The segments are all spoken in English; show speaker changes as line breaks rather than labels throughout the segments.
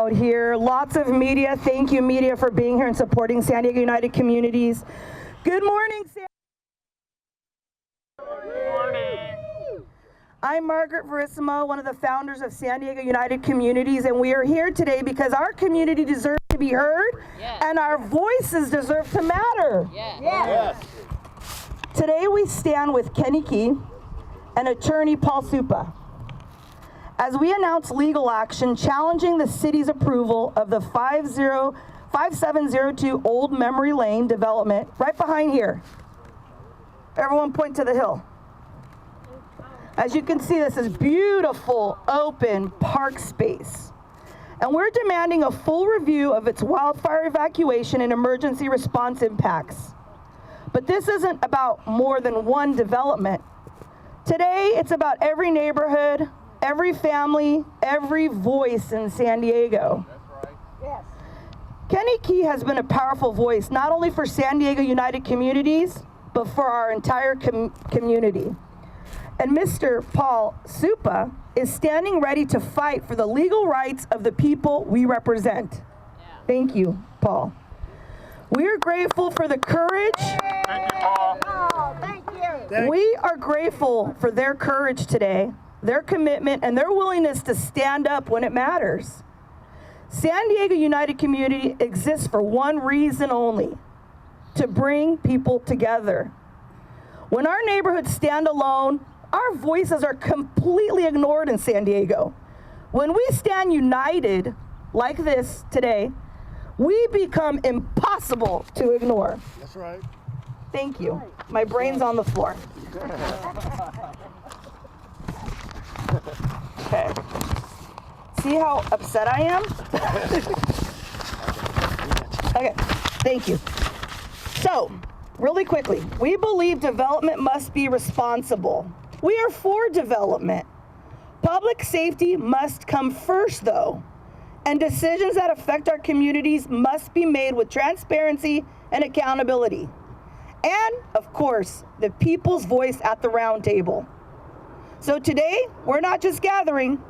crowd here. Lots of media. Thank you, media, for being here and supporting San Diego United Communities. Good morning, San
Good morning.
I'm Margaret Verissimo, one of the founders of San Diego United Communities, and we are here today because our community deserves to be heard, and our voices deserve to matter.
Yes.
Today we stand with Kenny Key and attorney Paul Supa as we announce legal action challenging the city's approval of the 5702 Old Memory Lane development right behind here. Everyone point to the hill. As you can see, this is beautiful, open park space. And we're demanding a full review of its wildfire evacuation and emergency response impacts. But this isn't about more than one development. Today, it's about every neighborhood, every family, every voice in San Diego.
That's right. Yes.
Kenny Key has been a powerful voice, not only for San Diego United Communities, but for our entire community. And Mr. Paul Supa is standing ready to fight for the legal rights of the people we represent. Thank you, Paul. We are grateful for the courage.
Thank you, Paul.
Oh, thank you.
We are grateful for their courage today, their commitment, and their willingness to stand up when it matters. San Diego United Community exists for one reason only: to bring people together. When our neighborhoods stand alone, our voices are completely ignored in San Diego. When we stand united, like this today, we become impossible to ignore.
That's right.
Thank you. My brain's on the floor. Okay. See how upset I am? Okay, thank you. So, really quickly, we believe development must be responsible. We are for development. Public safety must come first, though, and decisions that affect our communities must be made with transparency and accountability. And, of course, the people's voice at the round table. So today, we're not just gathering,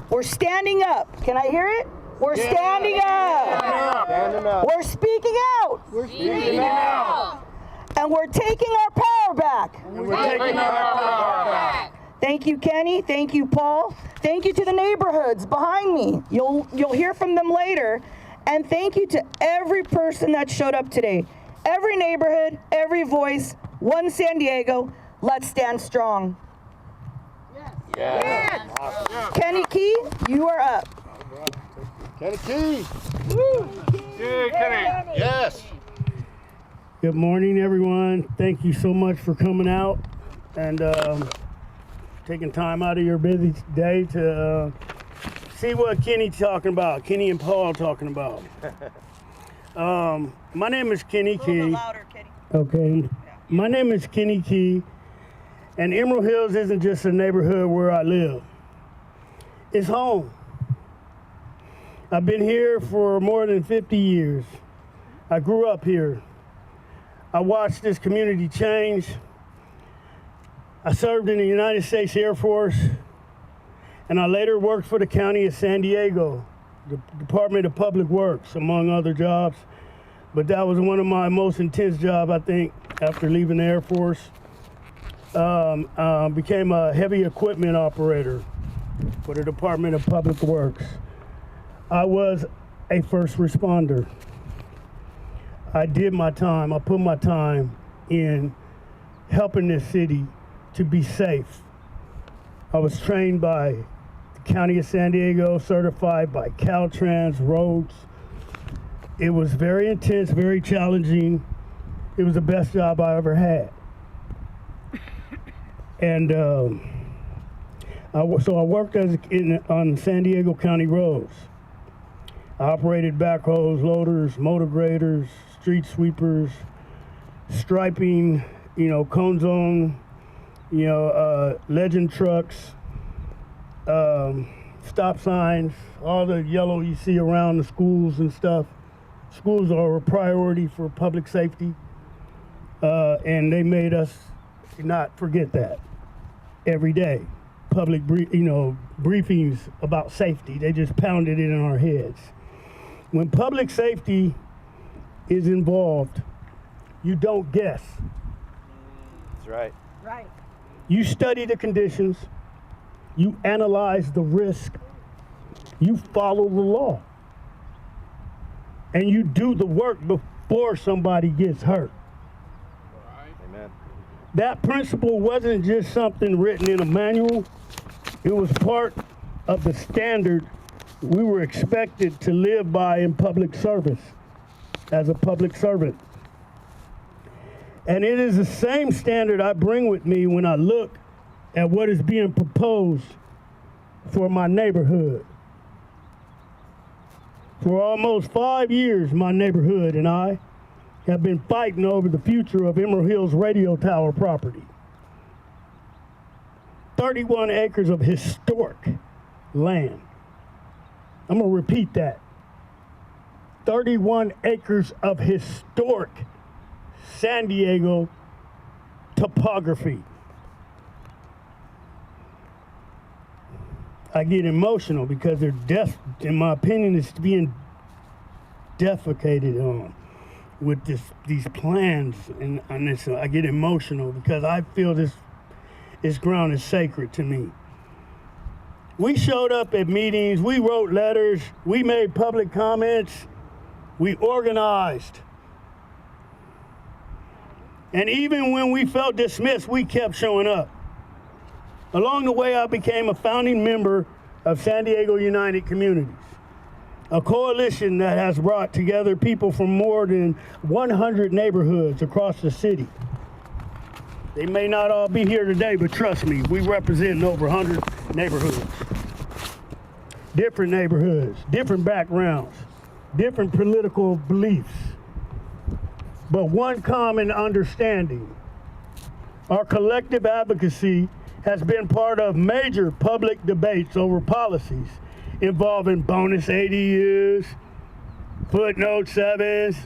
we're standing up. Can I hear it? We're standing up.
Standing up.
We're speaking out.
We're speaking out.
And we're taking our power back.
And we're taking our power back.
Thank you, Kenny. Thank you, Paul. Thank you to the neighborhoods behind me. You'll hear from them later. And thank you to every person that showed up today. Every neighborhood, every voice, one San Diego. Let's stand strong.
Yes.
Kenny Key, you are up.
Kenny Key. Yeah, Kenny. Yes.
Good morning, everyone. Thank you so much for coming out and taking time out of your busy day to see what Kenny's talking about. Kenny and Paul talking about. My name is Kenny Key.
A little bit louder, Kenny.
Okay. My name is Kenny Key, and Emerald Hills isn't just a neighborhood where I live. It's home. I've been here for more than 50 years. I grew up here. I watched this community change. I served in the United States Air Force, and I later worked for the County of San Diego, the Department of Public Works, among other jobs. But that was one of my most intense jobs, I think, after leaving the Air Force. Became a heavy equipment operator for the Department of Public Works. I was a first responder. I did my time. I put my time in helping this city to be safe. I was trained by the County of San Diego, certified by Caltrans Roads. It was very intense, very challenging. It was the best job I ever had. And I worked on San Diego County roads. I operated backhoes, loaders, motor graders, street sweepers, striping, cone zone, legend trucks, stop signs, all the yellow you see around the schools and stuff. Schools are a priority for public safety, and they made us not forget that every day. public, briefings about safety. They just pounded it in our heads. When public safety is involved, you don't guess.
That's right.
Right.
You study the conditions, you analyze the risk, you follow the law, and you do the work before somebody gets hurt.
Amen.
That principle wasn't just something written in a manual, it was part of the standard we were expected to live by in public service as a public servant. And it is the same standard I bring with me when I look at what is being proposed for my neighborhood. For almost 5 years, my neighborhood and I have been fighting over the future of Emerald Hills Radio Tower property. 31 acres of historic land. I'm gonna repeat that. 31 acres of historic San Diego topography. I get emotional because they're in my opinion, it's being defecated on with these plans, and I get emotional because I feel this ground is sacred to me. We showed up at meetings, we wrote letters, we made public comments, we organized. And even when we felt dismissed, we kept showing up. Along the way, I became a founding member of San Diego United Communities, a coalition that has brought together people from more than 100 neighborhoods across the city. They may not all be here today, but trust me, we represent over 100 neighborhoods. Different neighborhoods, different backgrounds, different political beliefs, but one common understanding. Our collective advocacy has been part of major public debates over policies involving bonus ADUs, footnote 7s,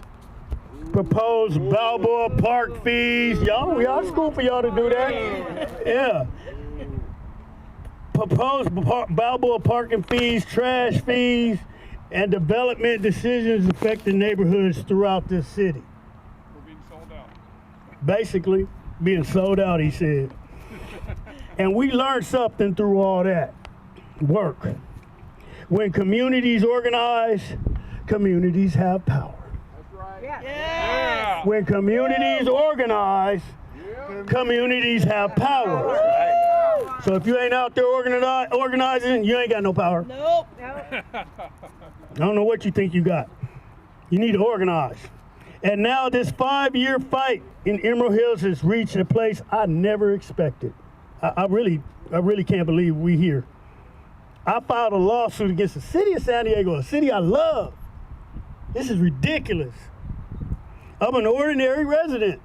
proposed Balboa Park fees. Y'all school for y'all to do that? Yeah. Proposed Balboa parking fees, trash fees, and development decisions affecting neighborhoods throughout this city.
We're being sold out.
Basically, being sold out, he said. And we learned something through all that work. When communities organize, communities have power.
That's right.
Yeah.
Yeah.
When communities organize, communities have power. So if you ain't out there organizing, you ain't got no power.
Nope.
No.
I don't know what you think you got. You need to organize. And now this 5-year fight in Emerald Hills has reached a place I never expected. I really can't believe we here. I filed a lawsuit against the city of San Diego, a city I love. This is ridiculous. I'm an ordinary resident.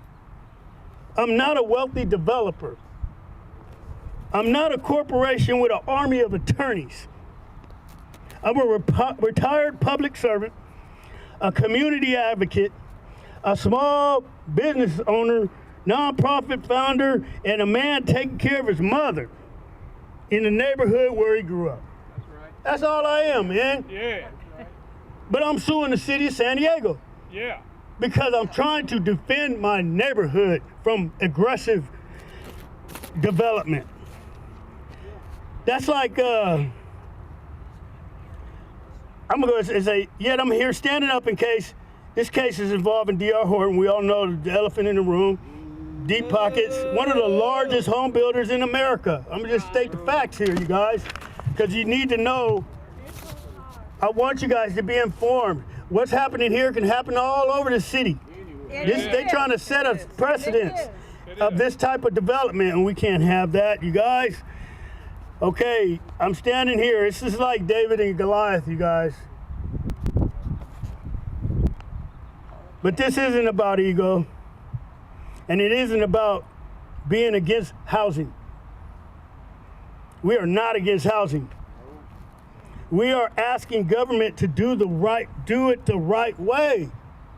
I'm not a wealthy developer. I'm not a corporation with an army of attorneys. I'm a retired public servant, a community advocate, a small business owner, nonprofit founder, and a man taking care of his mother in the neighborhood where he grew up.
That's right.
That's all I am, man.
Yeah.
But I'm suing the city of San Diego
Yeah.
because I'm trying to defend my neighborhood from aggressive development. That's like, I'm gonna go and say, yet I'm here standing up in case this case is involving D.R. Horton. We all know the elephant in the room. Deep Pockets, one of the largest home builders in America. I'm gonna just state the facts here, you guys, because you need to know. I want you guys to be informed. What's happening here can happen all over the city. They're trying to set a precedence of this type of development, and we can't have that, you guys. Okay, I'm standing here. This is like David and Goliath, you guys. But this isn't about ego. And it isn't about being against housing. We are not against housing. We are asking government to do it the right way.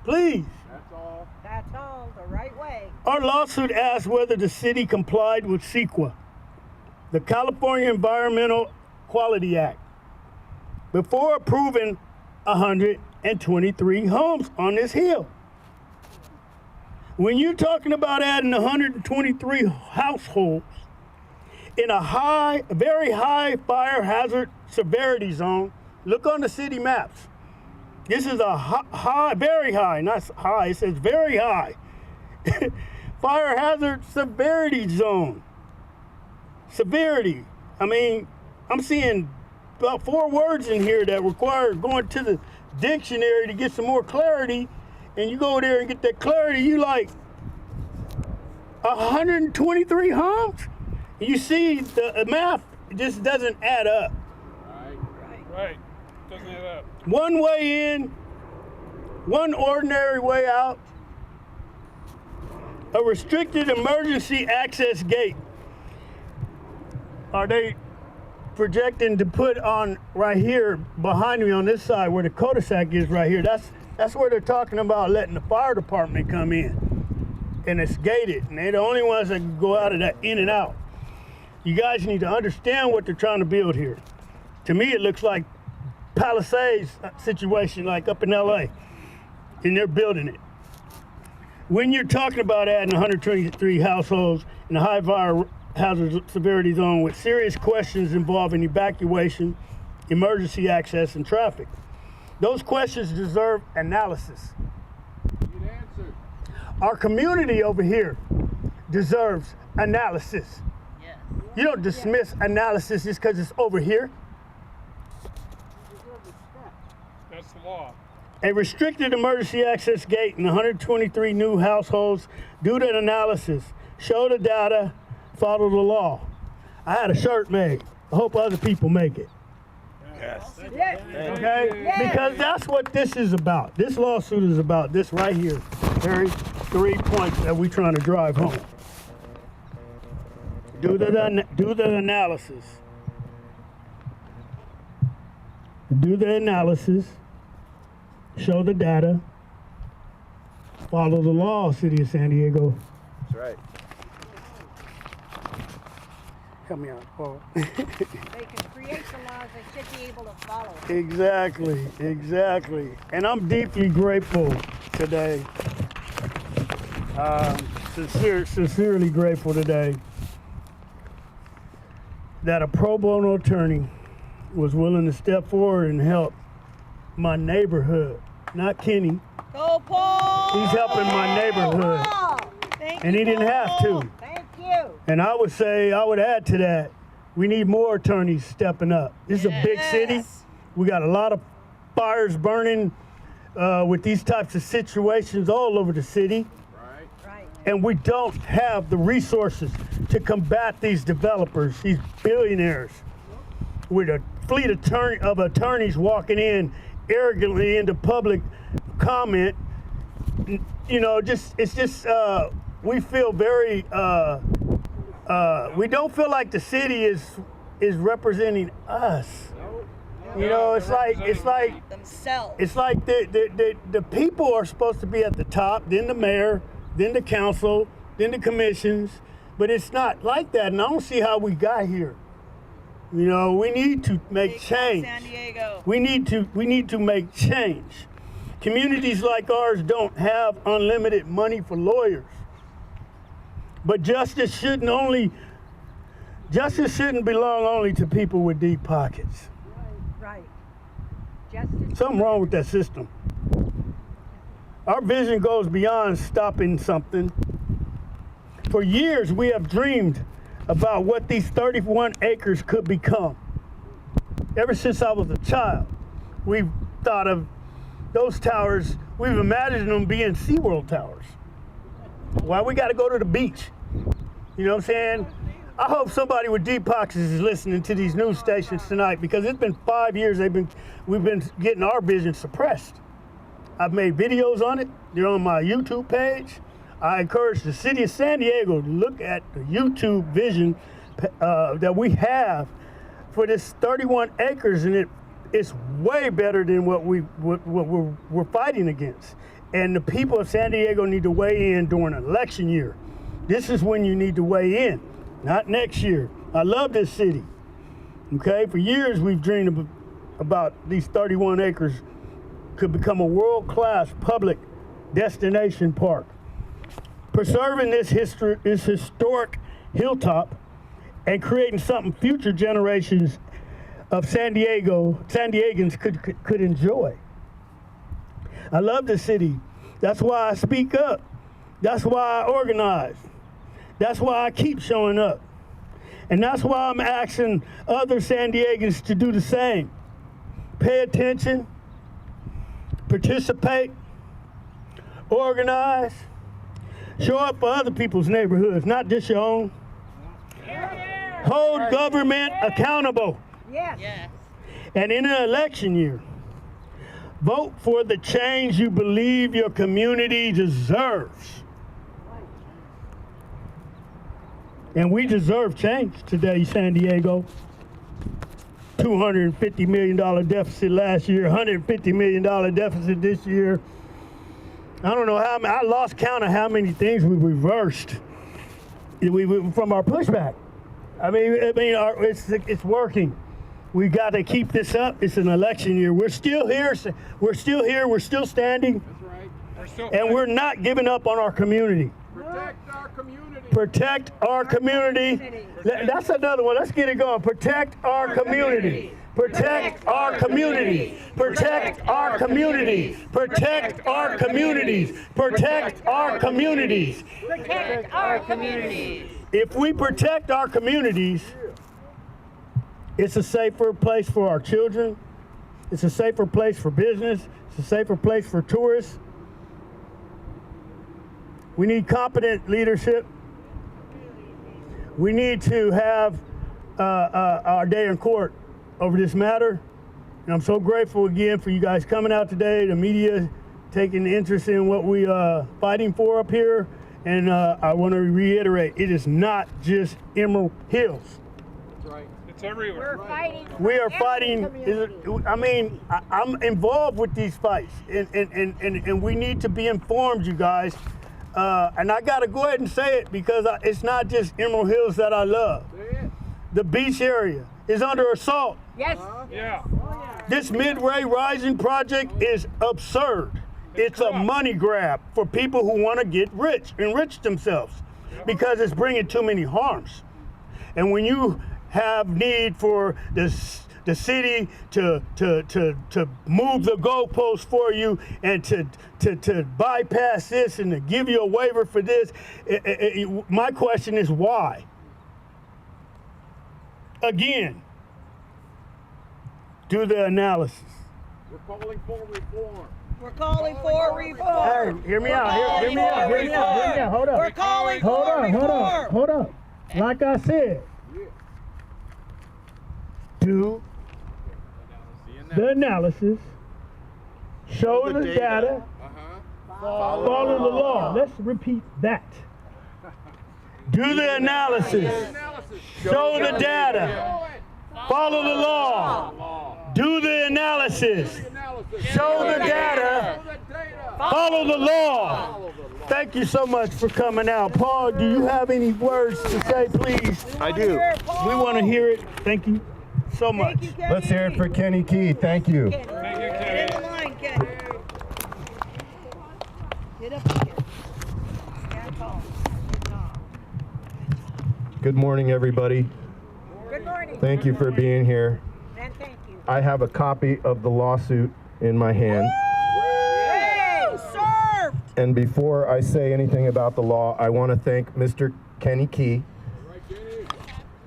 Please.
That's all.
That's all the right way.
Our lawsuit asks whether the city complied with CEQA. the California Environmental Quality Act before approving 123 homes on this hill. When you're talking about adding 123 households in a very high fire hazard severity zone, look on the city maps. This is a high, very high, not high, it says very high. Fire hazard severity zone. Severity. I mean, I'm seeing about 4 words in here that require going to the dictionary to get some more clarity. And you go there and get that clarity, you like 123 homes? You see the math just doesn't add up.
Right. Doesn't add up.
One way in, one ordinary way out, a restricted emergency access gate. Are they projecting to put on right here behind me on this side where the cul-de-sac is right here? That's where they're talking about letting the fire department come in. And it's gated, and they're the only ones that can go out of that, in and out. You guys need to understand what they're trying to build here. To me, it looks like Palisades situation, like up in LA, and they're building it. When you're talking about adding 123 households in a high fire hazard severity zone with serious questions involving evacuation, emergency access, and traffic, those questions deserve analysis.
Good answer.
Our community over here deserves analysis.
Yes.
You don't dismiss analysis just because it's over here.
That's the law.
A restricted emergency access gate in 123 new households due to analysis. Show the data, follow the law. I had a shirt made. I hope other people make it.
Yes.
Yes.
Okay?
Yes.
Because that's what this is about. This lawsuit is about this right here. Very 3 points that we're trying to drive home. Do the analysis. Do the analysis. Show the data. Follow the law, City of San Diego.
That's right.
Help me out, Paul.
They can create the laws, they should be able to follow them.
Exactly. And I'm deeply grateful today. Sincerely grateful today that a pro bono attorney was willing to step forward and help my neighborhood, not Kenny.
Go Paul!
He's helping my neighborhood,
Oh,
Thank
and
you,
he didn't have
Paul.
to.
thank you.
And I would add to that, we need more attorneys stepping up. This is a big city.
Yes.
We got a lot of fires burning with these types of situations all over the city.
Right.
And we don't have the resources to combat these developers, these billionaires, with a fleet of attorneys walking in arrogantly into public comment. You know, we feel very, we don't feel like the city is representing us. You know, it's like
Themselves.
it's like the people are supposed to be at the top, then the mayor, then the council, then the commissions, but it's not like that, and I don't see how we got here. You know, we need to make change.
San Diego.
We need to make change. Communities like ours don't have unlimited money for lawyers. But justice shouldn't belong only to people with deep pockets.
Right. Justice.
Something wrong with that system. Our vision goes beyond stopping something. For years, we have dreamed about what these 31 acres could become. Ever since I was a child, we've thought of those towers, we've imagined them being SeaWorld towers. Why we gotta go to the beach? You know what I'm saying? I hope somebody with deep pockets is listening to these news stations tonight, because it's been 5 years we've been getting our vision suppressed. I've made videos on it. They're on my YouTube page. I encourage the city of San Diego to look at the YouTube vision that we have for this 31 acres, and it's way better than what we're fighting against. And the people of San Diego need to weigh in during an election year. This is when you need to weigh in, not next year. I love this city. Okay, for years we've dreamed about these 31 acres could become a world-class public destination park. Preserving this historic hilltop and creating something future generations of San Diegans could enjoy. I love the city. That's why I speak up. That's why I organize. That's why I keep showing up. And that's why I'm asking other San Diegans to do the same. Pay attention, participate, organize, show up for other people's neighborhoods, not just your own. Hold government accountable.
Yes.
And in an election year, vote for the change you believe your community deserves. And we deserve change today, San Diego. $250 million deficit last year, $150 million deficit this year. I don't know how many, I lost count of how many things we reversed from our pushback. It's working. We got to keep this up. It's an election year. We're still here. We're still here. We're still standing.
That's right. We're still
And we're not giving up on our community.
protect our community.
Protect our community. That's another one. Let's get it going. Protect our community. Protect our community. Protect our community. Protect our communities. Protect our communities.
Protect our communities.
If we protect our communities, it's a safer place for our children. It's a safer place for business. It's a safer place for tourists. We need competent leadership. We need to have our day in court over this matter. And I'm so grateful again for you guys coming out today, the media taking interest in what we fighting for up here. And I want to reiterate, it is not just Emerald Hills.
That's right. It's everywhere.
We're fighting.
We are
every
fighting.
community.
I'm involved with these fights, and we need to be informed, you guys. And I got to go ahead and say it because it's not just Emerald Hills that I love. The beach area is under assault.
Yes.
Yeah.
This Midway Rising project is absurd. It's a money grab for people who want to get rich, enrich themselves, because it's bringing too many harms. And when you have need for the city to move the goalposts for you and to bypass this and to give you a waiver for this, my question is why? Again, do the analysis.
We're calling for reform.
We're calling for reform.
Hey, hear me out. Hear me out. Hold up.
We're calling for reform.
Hold up. Like I said, do the analysis, show the data, follow the law. Let's repeat that. Do the analysis, show the data, follow the law. Do the analysis, show the data, follow the law. Thank you so much for coming out. Paul, do you have any words to say, please?
I do.
We want to hear it. Thank you so much.
Let's hear it for Kenny Key. Thank you.
Thank you,
Get
Kenny.
in the line, Kenny. Get up here. Stand tall. Good job.
Good morning, everybody.
Good morning.
Thank you for being here.
And thank you.
I have a copy of the lawsuit in my hand.
Hey, served.
And before I say anything about the law, I want to thank Mr. Kenny Key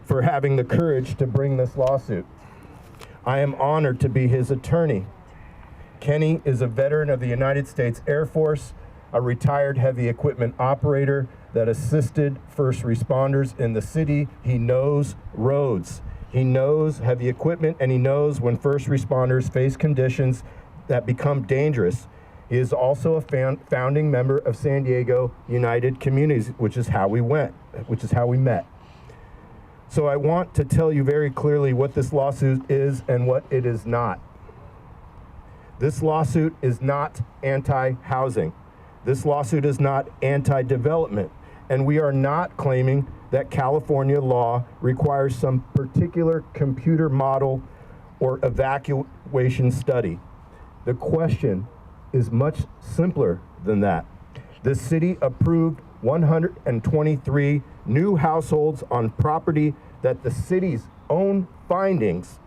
for having the courage to bring this lawsuit. I am honored to be his attorney. Kenny is a veteran of the United States Air Force, a retired heavy equipment operator that assisted first responders in the city. He knows roads. He knows heavy equipment, and he knows when first responders face conditions that become dangerous. He is also a founding member of San Diego United Communities, which is how we met. So I want to tell you very clearly what this lawsuit is and what it is not. This lawsuit is not anti-housing. This lawsuit is not anti-development. And we are not claiming that California law requires some particular computer model or evacuation study. The question is much simpler than that. The city approved 123 new households on property that the city's own findings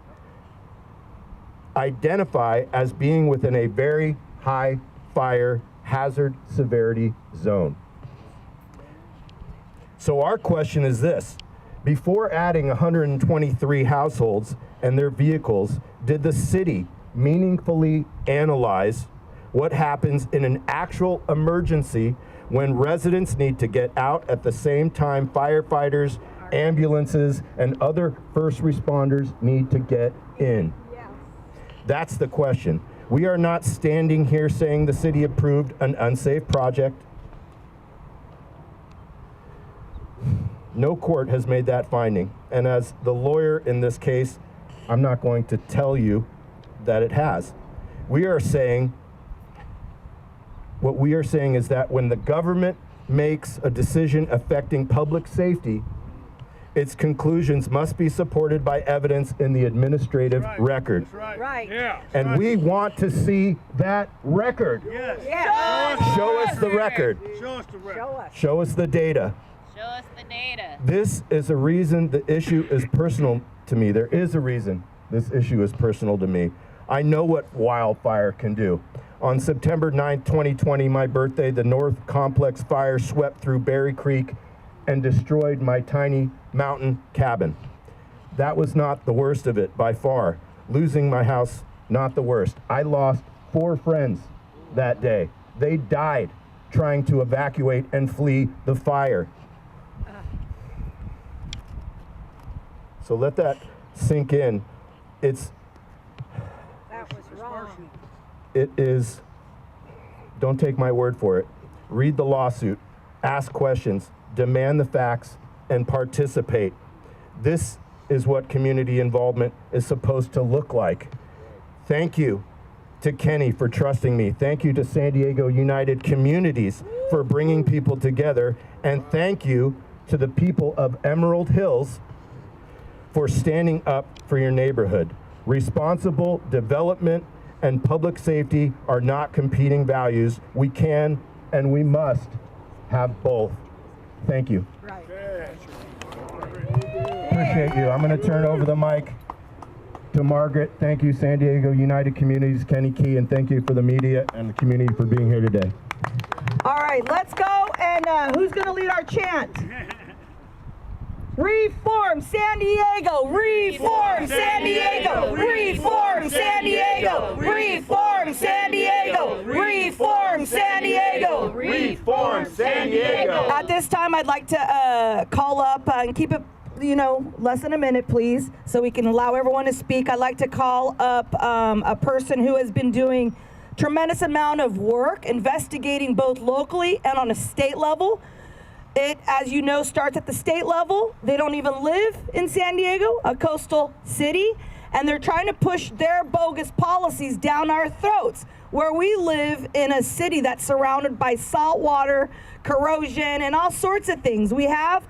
identify as being within a very high fire hazard severity zone. So our question is this: before adding 123 households and their vehicles, did the city meaningfully analyze what happens in an actual emergency when residents need to get out at the same time firefighters, ambulances, and other first responders need to get in? That's the question. We are not standing here saying the city approved an unsafe project. No court has made that finding. And as the lawyer in this case, I'm not going to tell you that it has. What we are saying is that when the government makes a decision affecting public safety, its conclusions must be supported by evidence in the administrative record.
That's right.
Right.
Yeah.
And we want to see that record.
Yes.
Yeah.
Show us the record.
Show us the record.
Show us.
Show us the data.
Show us the data.
This is a reason the issue is personal to me. There is a reason this issue is personal to me. I know what wildfire can do. On September 9, 2020, my birthday, the North Complex fire swept through Berry Creek and destroyed my tiny mountain cabin. That was not the worst of it by far. Losing my house, not the worst. I lost 4 friends that day. They died trying to evacuate and flee the fire. So let that sink in.
That was wrong.
It is, don't take my word for it. Read the lawsuit, ask questions, demand the facts, and participate. This is what community involvement is supposed to look like. Thank you to Kenny for trusting me. Thank you to San Diego United Communities for bringing people together. And thank you to the people of Emerald Hills for standing up for your neighborhood. Responsible development and public safety are not competing values. We can and we must have both. Thank you.
Right.
Appreciate you. I'm going to turn over the mic to Margaret. Thank you, San Diego United Communities, Kenny Key, and thank you for the media and the community for being here today.
All right, let's go. And who's going to lead our chant? Reform San Diego! Reform San Diego! Reform San Diego! Reform San Diego! Reform San Diego!
Reform San Diego!
At this time, I'd like to call up and keep it, less than a minute, please, so we can allow everyone to speak. I'd like to call up a person who has been doing tremendous amount of work investigating both locally and on a state level. It, as you know, starts at the state level. They don't even live in San Diego, a coastal city, and they're trying to push their bogus policies down our throats, where we live in a city that's surrounded by salt water, corrosion, and all sorts of things. We have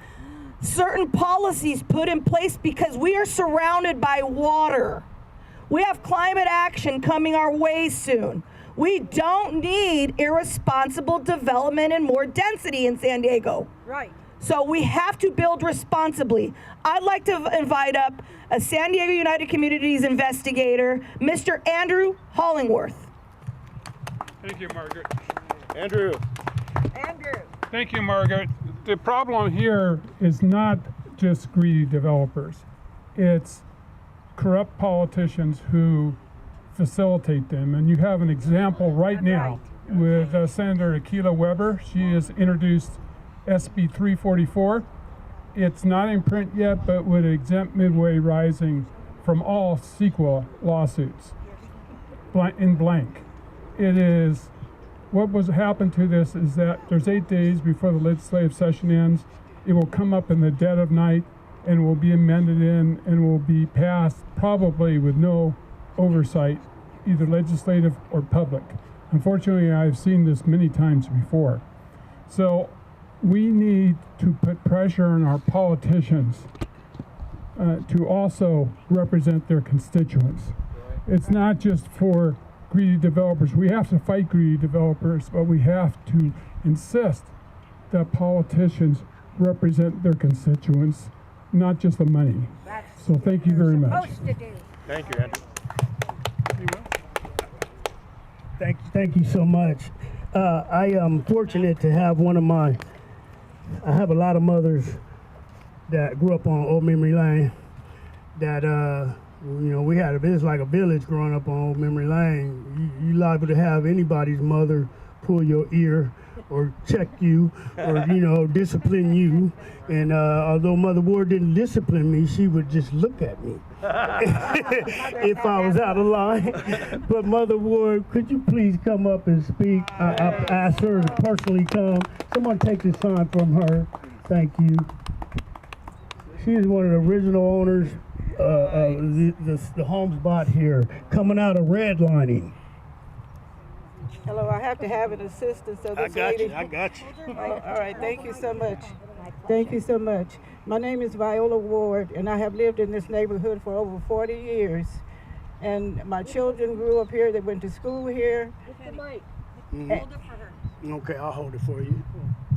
certain policies put in place because we are surrounded by water. We have climate action coming our way soon. We don't need irresponsible development and more density in San Diego.
Right.
So we have to build responsibly. I'd like to invite up a San Diego United Communities investigator, Mr. Andrew Hollingworth.
Thank you, Margaret.
Andrew.
Andrew.
Thank you, Margaret. The problem here is not just greedy developers. It's corrupt politicians who facilitate them. And you have an example right now with Senator Akilah Weber. She has introduced SB 344. It's not in print yet, but would exempt Midway Rising from all CEQA lawsuits in blank. It is, what was happened to this is that there's 8 days before the legislative session ends. It will come up in the dead of night and will be amended in and will be passed probably with no oversight, either legislative or public. Unfortunately, I've seen this many times before. So we need to put pressure on our politicians to also represent their constituents. It's not just for greedy developers. We have to fight greedy developers, but we have to insist that politicians represent their constituents, not just the money. So thank you very much.
Supposed to do.
Thank you, Andrew.
Thank you so much. I am fortunate to have I have a lot of mothers that grew up on Old Memory Lane that, we had it's like a village growing up on Old Memory Lane. You liable to have anybody's mother pull your ear or check you or, discipline you. And although Mother Ward didn't discipline me, she would just look at me if I was out of line. But Mother Ward, could you please come up and speak? I asked her to personally come. Someone take this sign from her. Thank you. She is one of the original owners of the home spot here, coming out of redlining.
Hello, I have to have an assistant, so this lady.
I got you.
Oh, all right, thank you so much. Thank you so much. My name is Viola Ward, and I have lived in this neighborhood for over 40 years. And my children grew up here. They went to school here.
Okay, I'll hold it for you.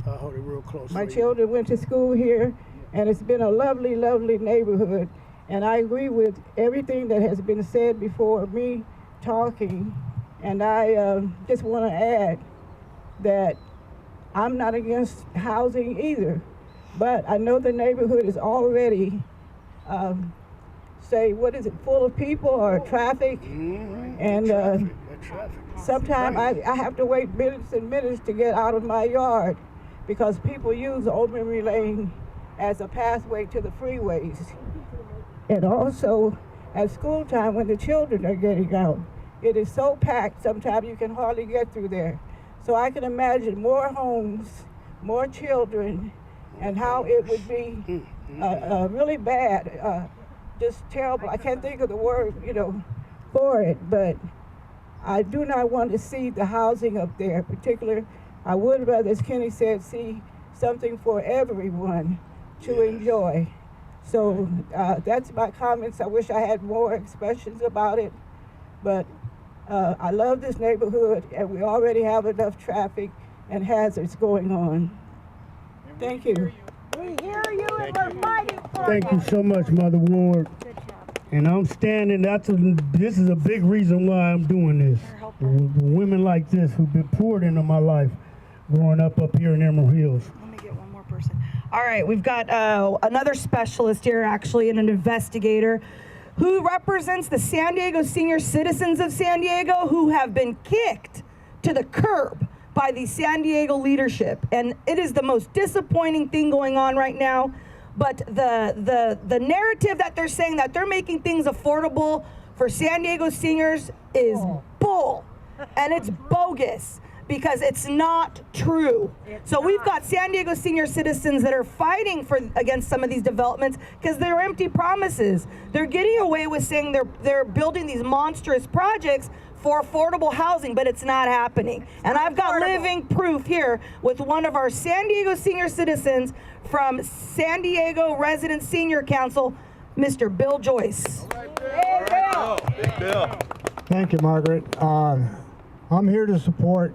I'll hold it real close.
My
for you.
children went to school here, and it's been a lovely, lovely neighborhood. And I agree with everything that has been said before me talking. And I just want to add that I'm not against housing either, but I know the neighborhood is already, full of people or traffic. And sometimes I have to wait minutes and minutes to get out of my yard because people use Old Memory Lane as a pathway to the freeways. And also at school time when the children are getting out. It is so packed, sometimes you can hardly get through there. So I can imagine more homes, more children, and how it would be really bad, just terrible. I can't think of the word, for it, but I do not want to see the housing up there. Particularly, I would rather, as Kenny said, see something for everyone to enjoy. So that's my comments. I wish I had more expressions about it, but I love this neighborhood, and we already have enough traffic and hazards going on. Thank you.
We hear you and we're fighting for
Thank you so much, Mother Ward. And I'm standing, this is a big reason why I'm doing this. Women like this who've been poured into my life growing up here in Emerald Hills.
Let me get one more person. All right, we've got another specialist here, actually, and an investigator who represents the San Diego senior citizens of San Diego who have been kicked to the curb by the San Diego leadership. And it is the most disappointing thing going on right now. But the narrative that they're saying that they're making things affordable for San Diego seniors is bull. And it's bogus because it's not true. So we've got San Diego senior citizens that are fighting against some of these developments because they're empty promises. They're getting away with saying they're building these monstrous projects for affordable housing, but it's not happening. And I've got living proof here with one of our San Diego senior citizens from San Diego Resident Senior Council, Mr. Bill Joyce.
Big Bill.
Thank you, Margaret. I'm here to support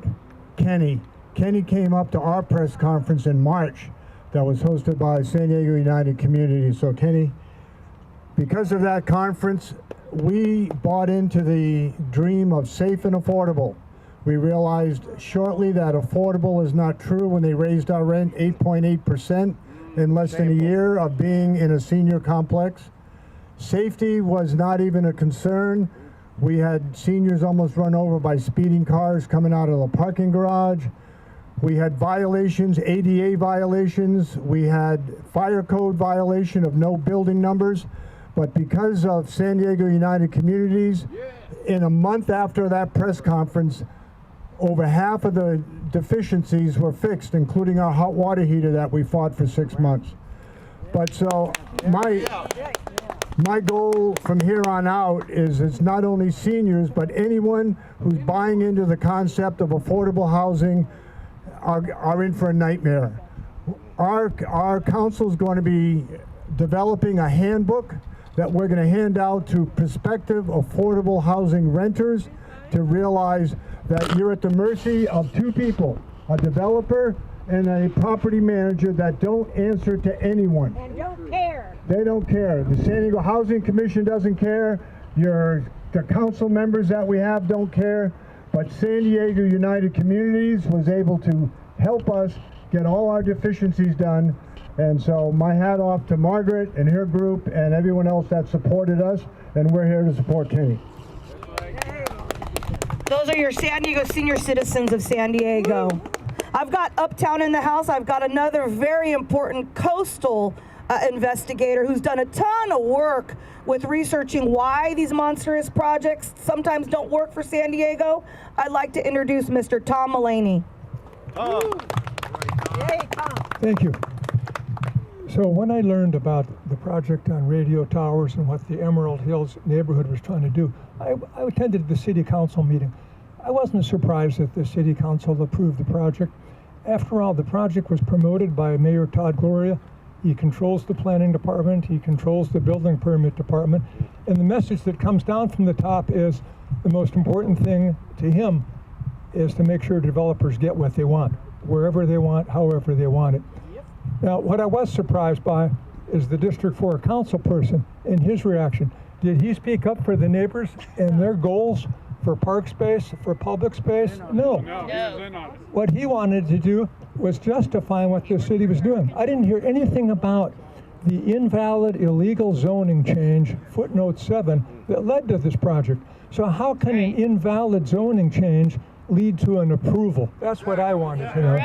Kenny. Kenny came up to our press conference in March that was hosted by San Diego United Community. So Kenny, because of that conference, we bought into the dream of safe and affordable. We realized shortly that affordable is not true when they raised our rent 8.8% in less than a year of being in a senior complex. Safety was not even a concern. We had seniors almost run over by speeding cars coming out of the parking garage. We had violations, ADA violations. We had fire code violation of no building numbers. But because of San Diego United Communities, in a month after that press conference, over half of the deficiencies were fixed, including our hot water heater that we fought for 6 months. But so my goal from here on out is it's not only seniors, but anyone who's buying into the concept of affordable housing are in for a nightmare. our council is going to be developing a handbook that we're going to hand out to prospective affordable housing renters to realize that you're at the mercy of two people, a developer and a property manager that don't answer to anyone.
And don't care.
They don't care. The San Diego Housing Commission doesn't care. The council members that we have don't care. But San Diego United Communities was able to help us get all our deficiencies done. And so my hat off to Margaret and her group and everyone else that supported us. And we're here to support Kenny.
Those are your San Diego senior citizens of San Diego. I've got Uptown in the house. I've got another very important coastal investigator who's done a ton of work with researching why these monstrous projects sometimes don't work for San Diego. I'd like to introduce Mr. Tom Mullaney.
Thank you. So when I learned about the project on radio towers and what the Emerald Hills neighborhood was trying to do, I attended the city council meeting. I wasn't surprised that the city council approved the project. After all, the project was promoted by Mayor Todd Gloria. He controls the planning department, he controls the building permit department, and the message that comes down from the top is the most important thing to him is to make sure developers get what they want, wherever they want, however they want it. Now, what I was surprised by is the District 4 council person and his reaction. Did he speak up for the neighbors and their goals for park space, for public space? No. What he wanted to do was justify what the city was doing. I didn't hear anything about the invalid illegal zoning change, footnote 7, that led to this project. So how can an invalid zoning change lead to an approval? That's what I wanted to know.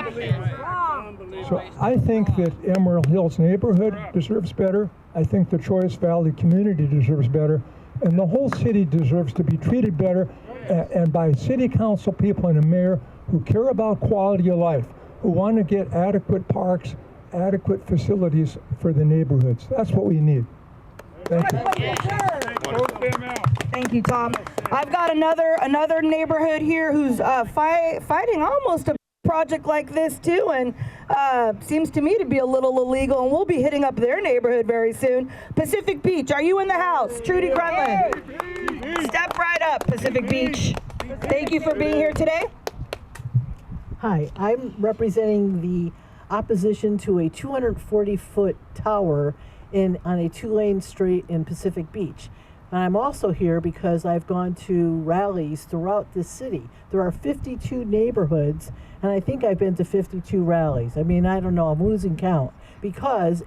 So I think that Emerald Hills neighborhood deserves better. I think the Choice Valley community deserves better. And the whole city deserves to be treated better and by city council people and a mayor who care about quality of life, who want to get adequate parks, adequate facilities for the neighborhoods. That's what we need. Thank you.
Thank you, Tom. I've got another neighborhood here who's fighting almost a project like this too, and seems to me to be a little illegal, and we'll be hitting up their neighborhood very soon. Pacific Beach, are you in the house? Trudy Grunland. Step right up, Pacific Beach. Thank you for being here today.
Hi, I'm representing the opposition to a 240-foot tower on a 2-lane street in Pacific Beach. And I'm also here because I've gone to rallies throughout the city. There are 52 neighborhoods, and I think I've been to 52 rallies. I mean, I don't know, I'm losing count. Because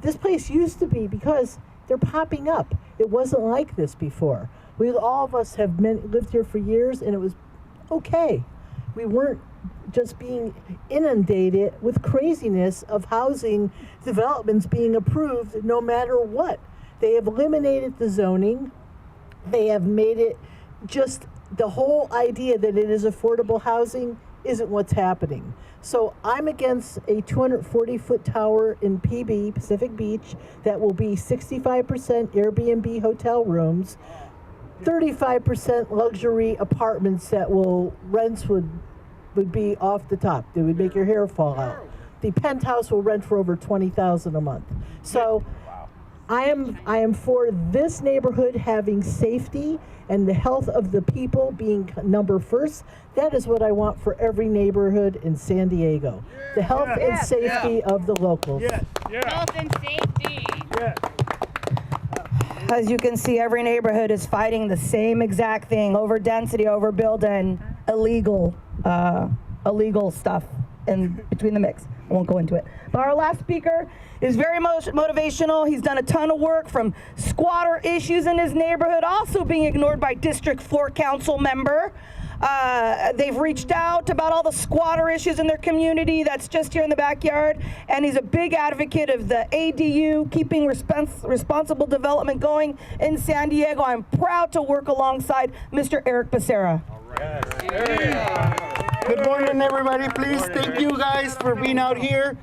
this place used to be, because they're popping up. It wasn't like this before. All of us have lived here for years, and it was okay. We weren't just being inundated with craziness of housing developments being approved no matter what. They have eliminated the zoning. They have made it just the whole idea that it is affordable housing isn't what's happening. So I'm against a 240-foot tower in PB, Pacific Beach, that will be 65% Airbnb hotel rooms, 35% luxury apartments that rents would be off the top. They would make your hair fall out. The penthouse will rent for over $20,000 a month. So I am for this neighborhood having safety and the health of the people being number first. That is what I want for every neighborhood in San Diego. The health and safety of the locals.
Health and safety.
As you can see, every neighborhood is fighting the same exact thing: over density, overbuild, and illegal stuff in between the mix. I won't go into it. But our last speaker is very motivational. He's done a ton of work, from squatter issues in his neighborhood, also being ignored by District 4 council member. They've reached out about all the squatter issues in their community that's just here in the backyard, and he's a big advocate of the ADU, keeping responsible development going in San Diego. I'm proud to work alongside Mr. Eric Becerra.
Good morning, everybody. Please, thank you guys for being out here.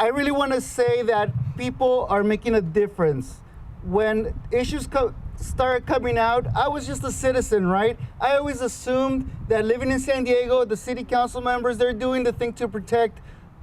I really want to say that people are making a difference. When issues started coming out, I was just a citizen, right? I always assumed that living in San Diego, the city council members, they're doing the thing to protect